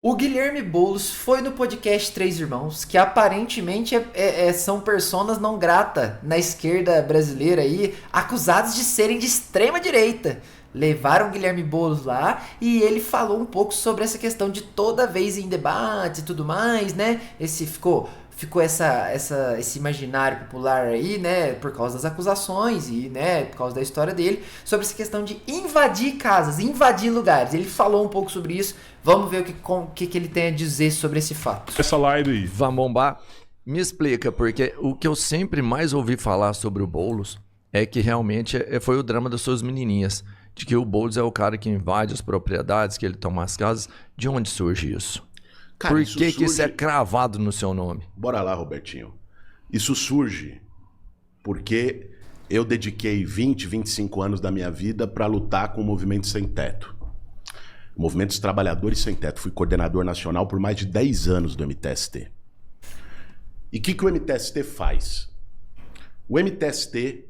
O Guilherme Boulos foi no podcast Três Irmãos, que aparentemente são personas não grata na esquerda brasileira aí, acusados de serem de extrema direita. Levaram o Guilherme Boulos lá e ele falou um pouco sobre essa questão de toda vez em debate e tudo mais, né? Ficou esse imaginário popular aí, né, por causa das acusações e, né, por causa da história dele, sobre essa questão de invadir casas, invadir lugares. Ele falou um pouco sobre isso. Vamos ver o que ele tem a dizer sobre esse fato. Essa live aí. Vamombar, me explica, porque o que eu sempre mais ouvi falar sobre o Boulos é que realmente foi o drama das suas menininhas, de que o Boulos é o cara que invade as propriedades, que ele toma as casas. De onde surge isso? Cara, Por que isso é cravado no seu nome? Bora lá, Robertinho. Isso surge porque eu dediquei 25 anos da minha vida para lutar com o movimento sem teto. O movimento dos trabalhadores sem teto. Fui coordenador nacional por mais de 10 anos do MTST. E o que o MTST faz? O MTST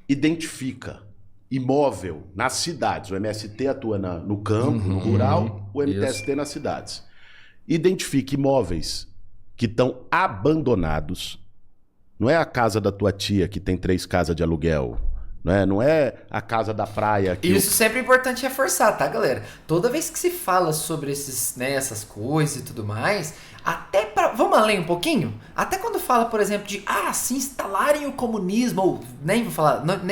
identifica imóvel nas cidades. O MST atua no campo, no rural, o MTST nas cidades. Identifique imóveis que estão abandonados. Não é a casa da tua tia que tem 3 casas de aluguel. Não é a casa da praia. Isso sempre é importante reforçar, tá, galera? Toda vez que se fala sobre essas coisas e tudo mais, vamos além um pouquinho? Até quando fala, por exemplo, de se instalarem o comunismo, ou nem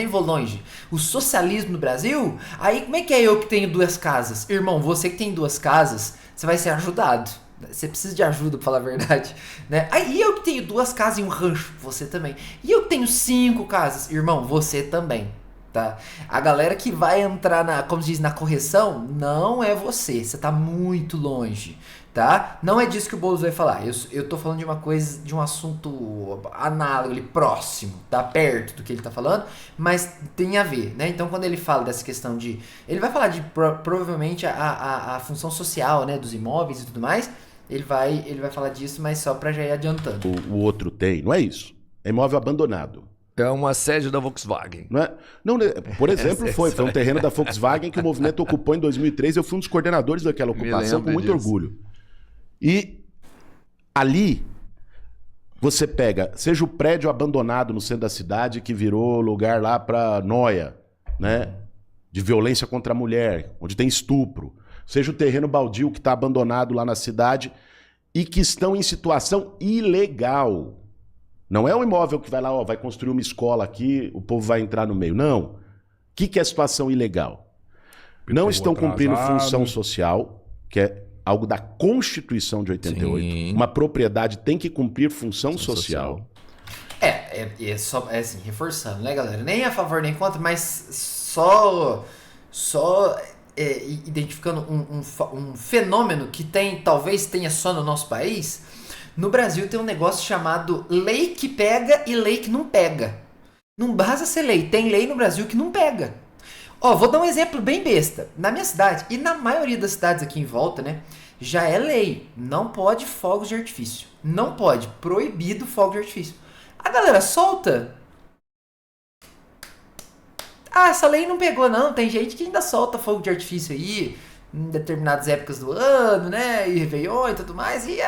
vou longe, o socialismo no Brasil, aí como é que é eu que tenho 2 casas? Irmão, você que tem 2 casas, você vai ser ajudado. Você precisa de ajuda, pra falar a verdade, né? Aí eu que tenho 2 casas e um rancho, você também. E eu tenho 5 casas, irmão, você também, tá? A galera que vai entrar como se diz, na correção, não é você. Você tá muito longe, tá? Não é disso que o Boulos vai falar. Eu tô falando de uma coisa, de um assunto análogo, ali, próximo, tá? Perto do que ele tá falando, mas tem a ver, né? Então, quando ele fala dessa questão de... Ele vai falar de, provavelmente, a função social, né? Dos imóveis e tudo mais. Ele vai falar disso, mas só pra já ir adiantando. O outro tem, não é isso. É imóvel abandonado. É uma sede da Volkswagen. Não é? Não, por exemplo, foi um terreno da Volkswagen que o movimento ocupou em 2003. Eu fui um dos coordenadores daquela ocupação com muito orgulho. E ali, você pega, seja o prédio abandonado no centro da cidade que virou lugar lá pra nóia, né? De violência contra a mulher, onde tem estupro. Seja o terreno baldio que está abandonado lá na cidade e que estão em situação ilegal. Não é um imóvel que vai lá, vai construir uma escola aqui, o povo vai entrar no meio. Não. O que é situação ilegal? Não estão cumprindo função social, que é algo da Constituição de 88. Sim. Uma propriedade tem que cumprir função social. Só assim, reforçando, né, galera? Nem a favor nem contra, mas só identificando um fenômeno que talvez tenha só no nosso país. No Brasil tem um negócio chamado lei que pega e lei que não pega. Não basta ser lei, tem lei no Brasil que não pega. Vou dar um exemplo bem besta. Na minha cidade, e na maioria das cidades aqui em volta, né, já é lei. Não pode fogos de artifício. Não pode. Proibido fogo de artifício. A galera solta. Essa lei não pegou, não. Tem gente que ainda solta fogo de artifício aí em determinadas épocas do ano, né? E Réveillon e tudo mais. E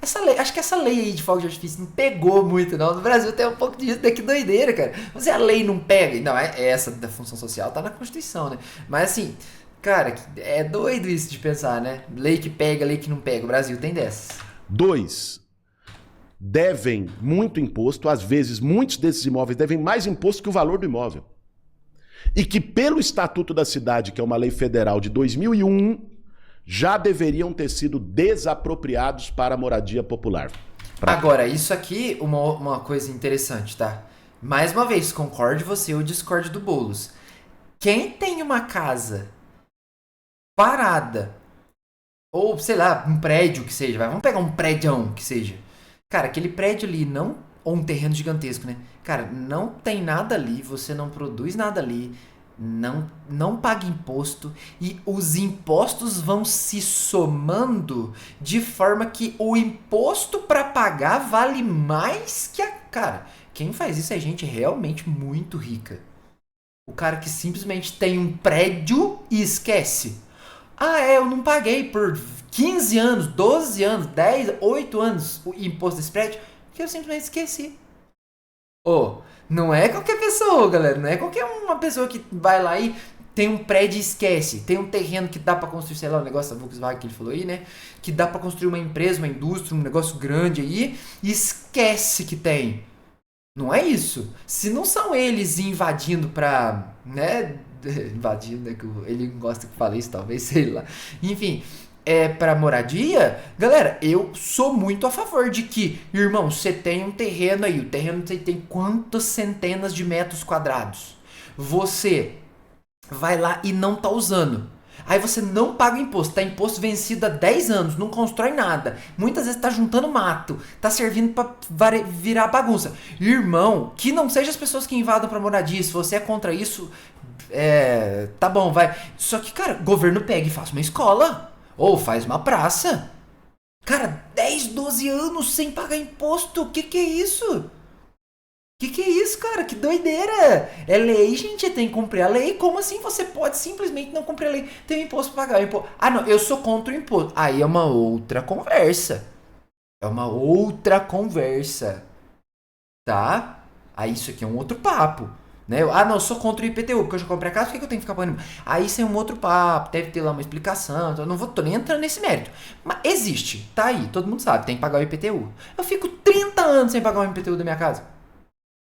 essa lei, acho que essa lei aí de fogo de artifício não pegou muito, não. No Brasil tem um pouco disso, que doideira, cara. Mas a lei não pega. Não, essa da função social tá na Constituição, né? Mas assim, cara, é doido isso de pensar, né? Lei que pega, lei que não pega. O Brasil tem dessas. 2. Devem muito imposto. Às vezes, muitos desses imóveis devem mais imposto que o valor do imóvel. E que pelo Estatuto da Cidade, que é uma lei federal de 2001, já deveriam ter sido desapropriados para a moradia popular. Agora, isso aqui, uma coisa interessante, tá? Mais uma vez, concorde você ou discorde do Boulos. Quem tem uma casa parada, ou sei lá, um prédio que seja, vamos pegar um prédião que seja. Cara, aquele prédio ali ou um terreno gigantesco, né? Cara, não tem nada ali, você não produz nada ali, não paga imposto e os impostos vão se somando de forma que o imposto para pagar vale mais que a... Cara, quem faz isso é gente realmente muito rica. O cara que simplesmente tem um prédio e esquece. Eu não paguei por 15 anos, 12 anos, 10, 8 anos o imposto desse prédio, porque eu simplesmente esqueci. Não é qualquer pessoa, galera. Não é qualquer uma pessoa que vai lá e tem um prédio e esquece. Tem um terreno que dá pra construir, sei lá, o negócio da Volkswagen que ele falou aí, né? Que dá pra construir uma empresa, uma indústria, um negócio grande aí e esquece que tem. Não é isso. Se não são eles invadindo pra, né? Invadindo, né? Que ele gosta que fale isso, talvez, sei lá. Enfim, pra moradia, galera, eu sou muito a favor de que, irmão, você tem um terreno aí, o terreno você tem quantas centenas de metros quadrados? Você vai lá e não tá usando. Aí você não paga imposto, tá imposto vencido há 10 anos, não constrói nada. Muitas vezes tá juntando mato, tá servindo pra virar bagunça. Irmão, que não seja as pessoas que invadam pra moradia, se você é contra isso, tá bom, vai. Só que, cara, governo pega e faz uma escola, ou faz uma praça. Cara, 10, 12 anos sem pagar imposto, que é isso? Que é isso, cara? Que doideira! É lei, gente, tem que cumprir a lei. Como assim você pode simplesmente não cumprir a lei? Tem um imposto pra pagar. Não, eu sou contra o imposto. Aí é uma outra conversa. Tá? Aí isso aqui é um outro papo. Né? Não, eu sou contra o IPTU, porque eu já comprei a casa, por que eu tenho que ficar pagando? Aí isso é um outro papo, deve ter lá uma explicação, então eu não tô nem entrando nesse mérito. Mas existe, tá aí, todo mundo sabe, tem que pagar o IPTU. Eu fico 30 anos sem pagar o IPTU da minha casa.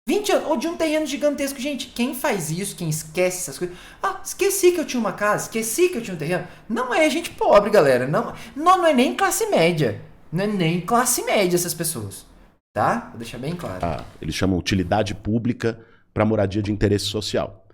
20 anos, ou de um terreno gigantesco. Gente, quem faz isso, quem esquece essas coisas... esqueci que eu tinha uma casa, esqueci que eu tinha um terreno. Não é gente pobre, galera. Não é nem classe média. Não é nem classe média essas pessoas. Tá? Vou deixar bem claro. Eles chamam utilidade pública para moradia de interesse social.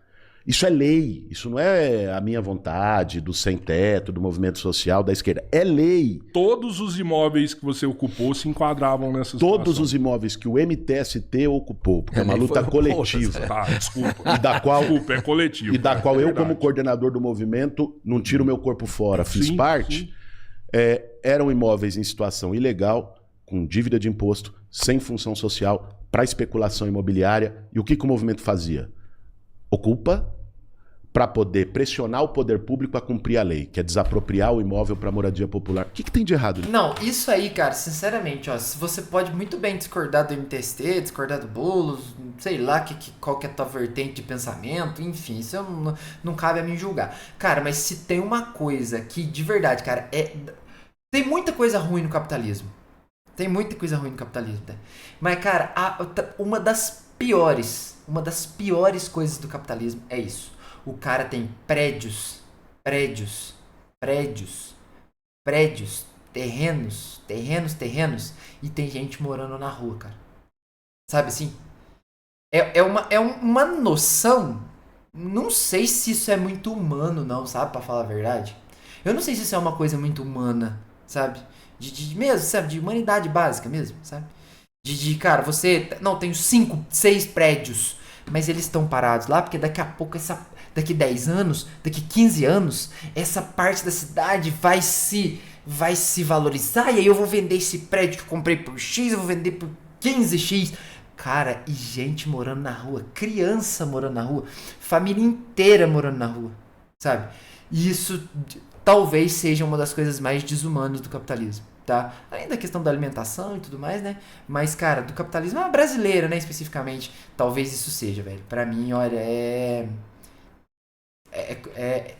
Isso é lei, isso não é a minha vontade, do sem-teto, do movimento social, da esquerda. É lei. Todos os imóveis que você ocupou se enquadravam nessa situação. Todos os imóveis que o MTST ocupou, porque é uma luta coletiva. Desculpa. Desculpa, é coletivo. E da qual eu, como coordenador do movimento, não tiro meu corpo fora, fiz parte. Eram imóveis em situação ilegal, com dívida de imposto, sem função social, para especulação imobiliária. E o que o movimento fazia? Ocupa para poder pressionar o poder público a cumprir a lei, que é desapropriar o imóvel para moradia popular. O que tem de errado nisso? Não, isso aí, cara, sinceramente, se você pode muito bem discordar do MTST, discordar do Boulos, sei lá qual que é a tua vertente de pensamento, enfim, isso não cabe a mim julgar. Cara, mas se tem uma coisa que, de verdade, cara, tem muita coisa ruim no capitalismo. Tem muita coisa ruim no capitalismo, tá? Mas, cara, uma das piores coisas do capitalismo é isso. O cara tem prédios, terrenos, e tem gente morando na rua, cara. Sabe assim? É uma noção, não sei se isso é muito humano não, sabe, pra falar a verdade. Eu não sei se isso é uma coisa muito humana, sabe? Mesmo, sabe, de humanidade básica mesmo, sabe? Cara, você... Não, tenho 5, 6 prédios, mas eles estão parados lá, porque daqui a pouco, daqui 10 anos, daqui 15 anos, essa parte da cidade vai se valorizar, e aí eu vou vender esse prédio que eu comprei por X, eu vou vender por 15X. Cara, e gente morando na rua, criança morando na rua, família inteira morando na rua, sabe? E isso talvez seja uma das coisas mais desumanas do capitalismo. Tá? Além da questão da alimentação e tudo mais, né? Mas, cara, do capitalismo brasileiro, né? Especificamente, talvez isso seja, velho. Pra mim, olha,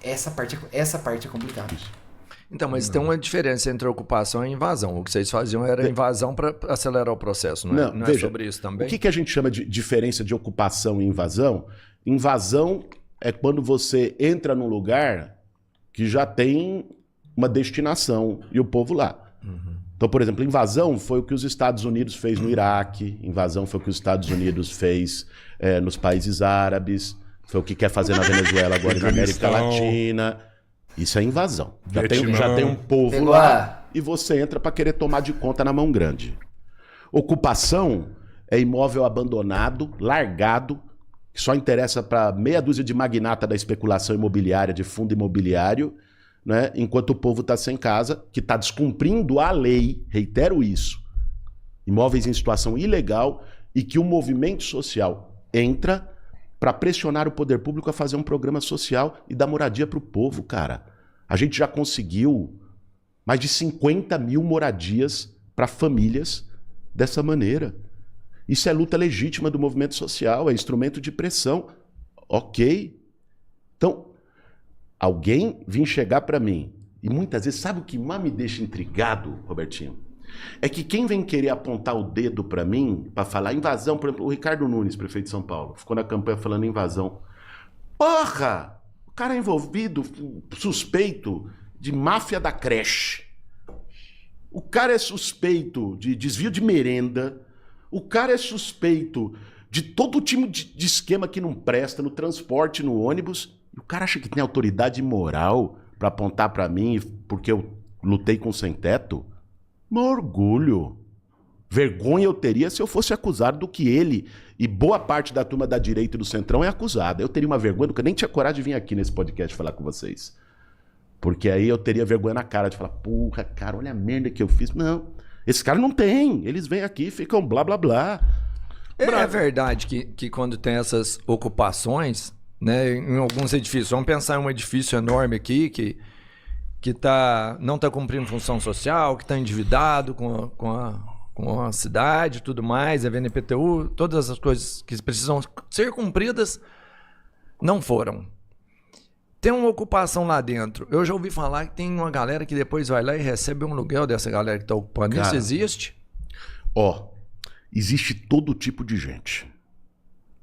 essa parte é complicada. Então, mas tem uma diferença entre ocupação e invasão. O que vocês faziam era invasão para acelerar o processo, não veja, é sobre isso também? O que a gente chama de diferença de ocupação e invasão? Invasão é quando você entra num lugar que já tem uma destinação e o povo lá. Então, por exemplo, invasão foi o que os Estados Unidos fez no Iraque, invasão foi o que os Estados Unidos fez nos países árabes, foi o que quer fazer na Venezuela agora e na América Latina. Isso é invasão. Já tem um povo lá e você entra para querer tomar de conta na mão grande. Ocupação é imóvel abandonado, largado, que só interessa para meia dúzia de magnata da especulação imobiliária, de fundo imobiliário, né? Enquanto o povo está sem casa, que está descumprindo a lei, reitero isso, imóveis em situação ilegal, e que o movimento social entra para pressionar o poder público a fazer um programa social e dar moradia para o povo, cara. A gente já conseguiu mais de 50 mil moradias para famílias dessa maneira. Isso é luta legítima do movimento social, é instrumento de pressão. Ok. Então, alguém vir chegar para mim, e muitas vezes, sabe o que mais me deixa intrigado, Robertinho? É que quem vem querer apontar o dedo para mim, para falar invasão, por exemplo, o Ricardo Nunes, prefeito de São Paulo, ficou na campanha falando invasão. Porra! O cara é envolvido, suspeito de máfia da creche. O cara é suspeito de desvio de merenda. O cara é suspeito de todo tipo de esquema que não presta no transporte, no ônibus. E o cara acha que tem autoridade moral para apontar para mim porque eu lutei com sem-teto? Um orgulho. Vergonha eu teria se eu fosse acusado do que ele e boa parte da turma da direita e do Centrão é acusada. Eu teria uma vergonha do que eu nem tinha coragem de vir aqui nesse podcast falar com vocês. Porque aí eu teria vergonha na cara de falar, porra, cara, olha a merda que eu fiz. Não, esses caras não têm. Eles vêm aqui e ficam blá, blá, blá. É verdade que quando tem essas ocupações, né, em alguns edifícios, vamos pensar em um edifício enorme aqui que não está cumprindo função social, que está endividado com a cidade e tudo mais, a VNPTU, todas as coisas que precisam ser cumpridas, não foram. Tem uma ocupação lá dentro. Eu já ouvi falar que tem uma galera que depois vai lá e recebe um aluguel dessa galera que está ocupando. Cara, isso existe? Existe todo tipo de gente.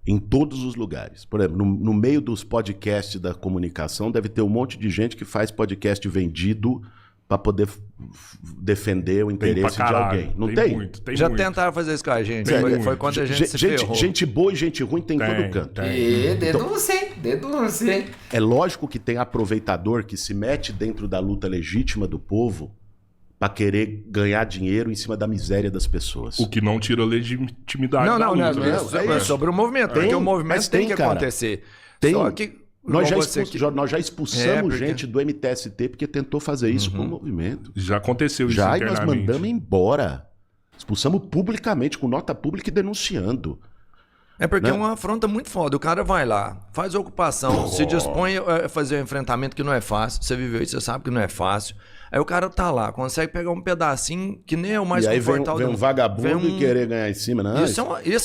Em todos os lugares. Por exemplo, no meio dos podcasts da comunicação, deve ter um monte de gente que faz podcast vendido para poder defender o interesse de alguém. Não tem? Já tentaram fazer isso com a gente. Foi quando a gente se ferrou. Gente boa e gente ruim tem em todo canto. Denúncia, hein? É lógico que tem aproveitador que se mete dentro da luta legítima do povo para querer ganhar dinheiro em cima da miséria das pessoas. O que não tira a legitimidade da luta. Não, é sobre o movimento. Porque o movimento tem que acontecer. Tem. Só que... Nós já expulsamos gente do MTST porque tentou fazer isso com o movimento. Já aconteceu isso já, internamente. E nós mandamos embora. Expulsamos publicamente, com nota pública e denunciando. É porque é uma afronta muito foda. O cara vai lá, faz a ocupação, se dispõe a fazer o enfrentamento que não é fácil. Você viveu isso, você sabe que não é fácil. Aí o cara tá lá, consegue pegar um pedacinho que nem é o mais confortável. Vem um vagabundo e querer ganhar em cima. Não, isso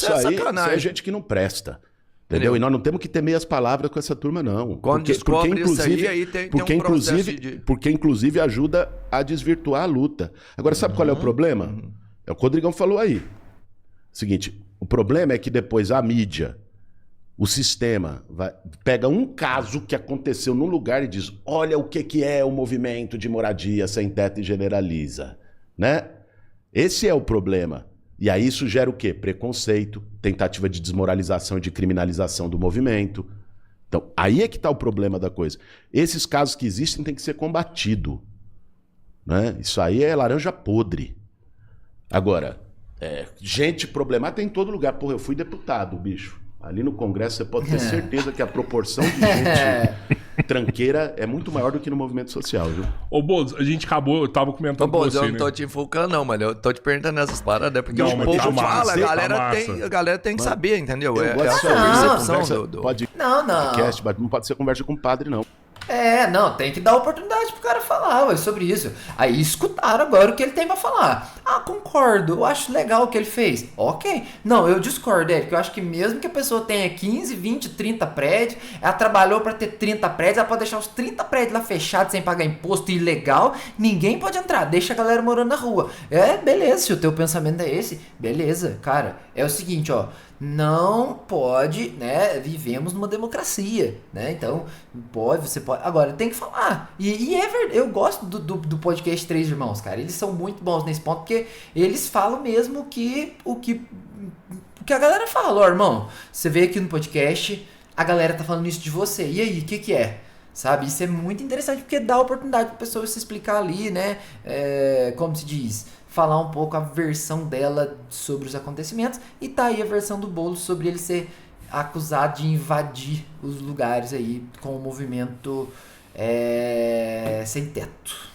é sacanagem. Isso é gente que não presta. Entendeu? E nós não temos que ter meias palavras com essa turma, não. Quando descobre isso aí tem um processo porque, inclusive, ajuda a desvirtuar a luta. Agora, sabe qual é o problema? É o que o Rodrigão falou aí. Seguinte, o problema é que depois a mídia, o sistema, pega um caso que aconteceu num lugar e diz, olha o que é o movimento de moradia sem teto e generaliza. Né? Esse é o problema. E aí isso gera o quê? Preconceito, tentativa de desmoralização e de criminalização do movimento. Então, aí é que está o problema da coisa. Esses casos que existem têm que ser combatidos. Né? Isso aí é laranja podre. Agora, gente problemática tem em todo lugar. Porra, eu fui deputado, bicho. Ali no Congresso você pode ter certeza que a proporção de gente tranqueira é muito maior do que no movimento social, viu? Ô, Bozo, a gente acabou, eu tava comentando com você, eu não tô te enfocando não, mano. Eu tô te perguntando essas paradas, porque não, o povo tá fala, a galera tem que saber, entendeu? É a sua percepção do... Podcast, mas não pode ser conversa com o padre, não. Tem que dar oportunidade pro cara falar sobre isso. Aí escutaram agora o que ele tem pra falar. Concordo, eu acho legal o que ele fez. Ok. Não, eu discordo, Eric. Eu acho que mesmo que a pessoa tenha 15, 20, 30 prédios, ela trabalhou pra ter 30 prédios, ela pode deixar os 30 prédios lá fechados sem pagar imposto ilegal, ninguém pode entrar, deixa a galera morando na rua. Beleza, se o teu pensamento é esse, beleza, cara. É o seguinte, não pode, né? Vivemos numa democracia, né? Então, você pode. Agora, tem que falar. E é verdade. Eu gosto do podcast Três Irmãos, cara. Eles são muito bons nesse ponto, porque eles falam mesmo o que a galera fala. Irmão, você veio aqui no podcast, a galera tá falando isso de você. E aí, o que é? Sabe? Isso é muito interessante, porque dá a oportunidade pra pessoa se explicar ali, né? Como se diz? Falar um pouco a versão dela sobre os acontecimentos. E tá aí a versão do Boulos sobre ele ser acusado de invadir os lugares aí com o movimento sem teto.